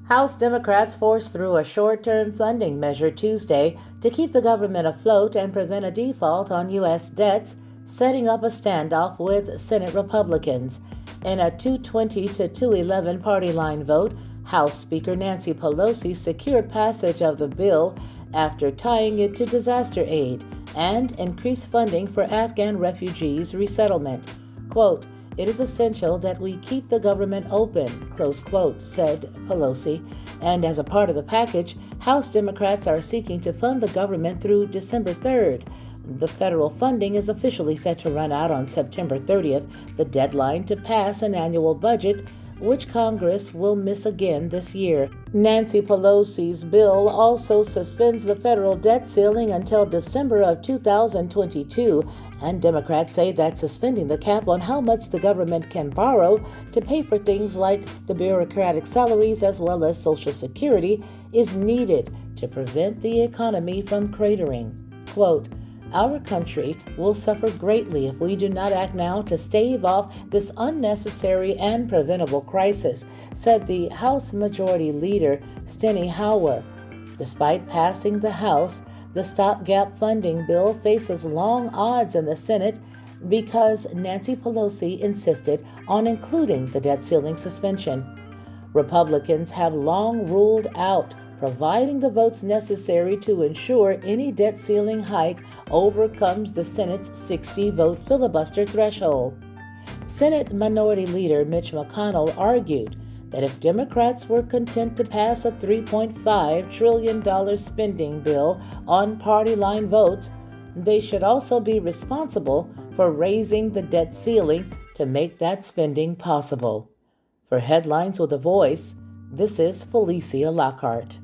House Democrats forced through a short-term funding measure Tuesday to keep the government afloat and prevent a default on U.S. debts, setting up a standoff with Senate Republicans. In a 220 to 211 party line vote, House Speaker Nancy Pelosi secured passage of the bill after tying it to disaster aid and increased funding for Afghan refugees resettlement. Quote, "It is essential that we keep the government open," close quote, said Pelosi. And as a part of the package, House Democrats are seeking to fund the government through December 3rd. The federal funding is officially set to run out on September 30th, the deadline to pass an annual budget, which Congress will miss again this year. Nancy Pelosi's bill also suspends the federal debt ceiling until December of 2022, and Democrats say that suspending the cap on how much the government can borrow to pay for things like the bureaucratic salaries as well as Social Security is needed to prevent the economy from cratering. Quote, "Our country will suffer greatly if we do not act now to stave off this unnecessary and preventable crisis," said the House Majority Leader Steny Hoyer. Despite passing the House, the stopgap funding bill faces long odds in the Senate because Nancy Pelosi insisted on including the debt ceiling suspension. Republicans have long ruled out providing the votes necessary to ensure any debt ceiling hike overcomes the Senate's 60-vote filibuster threshold. Senate Minority Leader Mitch McConnell argued that if Democrats were content to pass a $3.5 trillion spending bill on party line votes, they should also be responsible for raising the debt ceiling to make that spending possible. For Headlines with a Voice, this is Felicia Lockhart.